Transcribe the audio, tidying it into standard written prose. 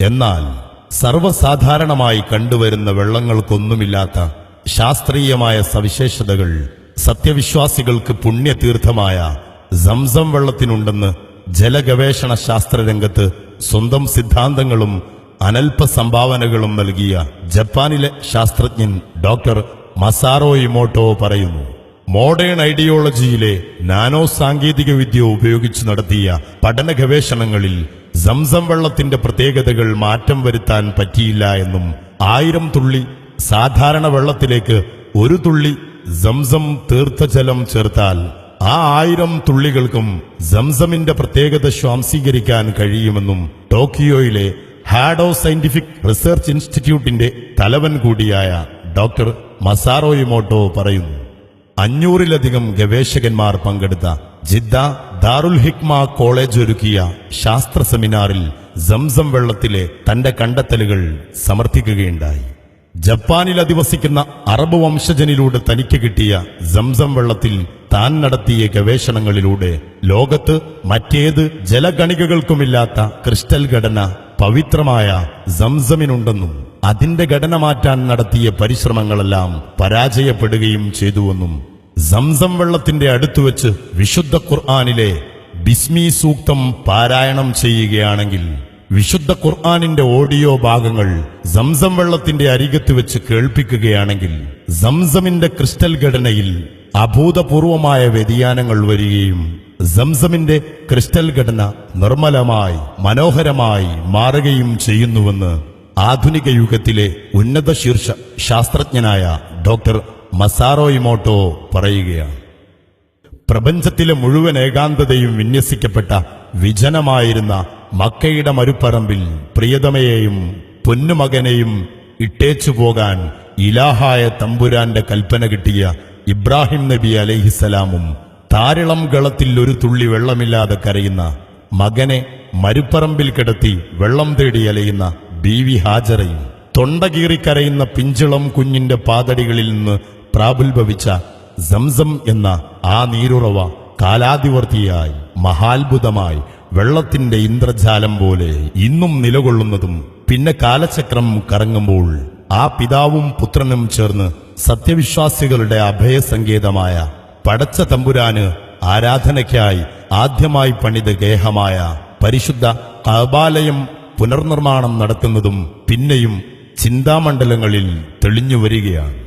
എന്നാൽ സർവ്വസാധാരണമായി കണ്ടുവരുന്ന വെള്ളങ്ങൾക്കൊന്നുമില്ലാത്ത ശാസ്ത്രീയമായ സവിശേഷതകൾ സത്യവിശ്വാസികൾക്ക് പുണ്യതീർത്ഥമായ സംസം വെള്ളത്തിനുണ്ടെന്ന് ജലഗവേഷണ ശാസ്ത്രരംഗത്ത് സ്വന്തം സിദ്ധാന്തങ്ങളും അനൽപ സംഭാവനകളും നൽകിയ ജപ്പാനിലെ ശാസ്ത്രജ്ഞൻ ഡോക്ടർ മസാറോ ഇമോട്ടോ പറയുന്നു. മോഡേൺ ഐഡിയോളജിയിലെ നാനോ സാങ്കേതിക വിദ്യ ഉപയോഗിച്ച് നടത്തിയ പഠന ഗവേഷണങ്ങളിൽ സംസം വെള്ളത്തിന്റെ പ്രത്യേകതകൾ മാറ്റം വരുത്താൻ പറ്റിയില്ല എന്നും 1000 തുള്ളി സാധാരണ വെള്ളത്തിലേക്ക് 1 തുള്ളി സംസം തീർത്ഥജലം ചേർത്താൽ ആ 1000 തുള്ളികൾക്കും സംസമിന്റെ പ്രത്യേകത സ്വാംശീകരിക്കാൻ കഴിയുമെന്നും ടോക്കിയോയിലെ ഹാഡോ സയന്റിഫിക് റിസർച്ച് ഇൻസ്റ്റിറ്റ്യൂട്ടിന്റെ തലവൻ കൂടിയായ ഡോക്ടർ മസാറോ ഇമോട്ടോ പറയുന്നു. 500-ലധികം ഗവേഷകന്മാർ പങ്കെടുത്ത ജിദ്ദ ദാറുൽ ഹിക്മ കോളേജ് ഒരുക്കിയ ശാസ്ത്ര സെമിനാറിൽ സംസം വെള്ളത്തിലെ തന്റെ കണ്ടെത്തലുകൾ സമർത്ഥിക്കുകയുണ്ടായി. ജപ്പാനിൽ അധിവസിക്കുന്ന അറബ് വംശജനിലൂടെ തനിക്ക് കിട്ടിയ സംസം വെള്ളത്തിൽ താൻ നടത്തിയ ഗവേഷണങ്ങളിലൂടെ ലോകത്ത് മറ്റേത് ജലഗണികകൾക്കുമില്ലാത്ത ക്രിസ്റ്റൽ ഘടന പവിത്രമായ സംസമിനുണ്ടെന്നും അതിന്റെ ഘടന മാറ്റാൻ നടത്തിയ പരിശ്രമങ്ങളെല്ലാം പരാജയപ്പെടുകയും ചെയ്തുവെന്നും സംസം വെള്ളത്തിന്റെ അടുത്തുവെച്ച് വിശുദ്ധ ഖുർആനിലെ ബിസ്മി സൂക്തം പാരായണം ചെയ്യുകയാണെങ്കിൽ വിശുദ്ധ ഖുർആനിന്റെ ഓഡിയോ ഭാഗങ്ങൾ സംസം വെള്ളത്തിന്റെ അരികത്ത് വെച്ച് കേൾപ്പിക്കുകയാണെങ്കിൽ സംസമിന്റെ ക്രിസ്റ്റൽ ഘടനയിൽ അഭൂതപൂർവമായ വ്യതിയാനങ്ങൾ വരികയും സംസമിന്റെ ക്രിസ്റ്റൽ ഘടന നിർമ്മലമായി മനോഹരമായി മാറുകയും ചെയ്യുന്നുവെന്ന് ആധുനിക യുഗത്തിലെ ഉന്നത ശീർഷ ശാസ്ത്രജ്ഞനായ ഡോക്ടർ മസാറോ ഇമോട്ടോ പറയുകയാണ്. പ്രപഞ്ചത്തിലെ മുഴുവൻ ഏകാന്തതയും വിന്യസിക്കപ്പെട്ട വിജനമായിരുന്ന മക്കയുടെ മരുപ്പറമ്പിൽ പ്രിയതമയെയും പൊന്നുമകനെയും ഇട്ടേച്ചു പോകാൻ ഇലാഹായ തമ്പുരാന്റെ കൽപ്പന കിട്ടിയ ഇബ്രാഹിം നബി അലൈഹിസലാമും താരിളം ഗളത്തിൽ 1 തുള്ളി വെള്ളമില്ലാതെ കരയുന്ന മകനെ മരുപ്പറമ്പിൽ കിടത്തി വെള്ളം തേടി അലയുന്ന ബീവി ഹാജറയും തൊണ്ടകീറിക്കരയുന്ന പിഞ്ചിളം കുഞ്ഞിന്റെ പാതടികളിൽ നിന്ന് പ്രാഗുൽഭവിച്ച സംസം എന്ന ആ നീരുറവ കാലാതിവർത്തിയായി മഹാത്ഭുതമായി വെള്ളത്തിന്റെ ഇന്ദ്രജാലം പോലെ ഇന്നും നിലകൊള്ളുന്നതും പിന്നെ കാലചക്രം കറങ്ങുമ്പോൾ ആ പിതാവും പുത്രനും ചേർന്ന് സത്യവിശ്വാസികളുടെ അഭയസങ്കേതമായ പടച്ച തമ്പുരാന് ആരാധനയ്ക്കായി ആദ്യമായി പണിത ഗേഹമായ പരിശുദ്ധ കഅബാലയം പുനർനിർമ്മാണം നടത്തുന്നതും പിന്നെയും ചിന്താമണ്ഡലങ്ങളിൽ തെളിഞ്ഞു വരികയാണ്.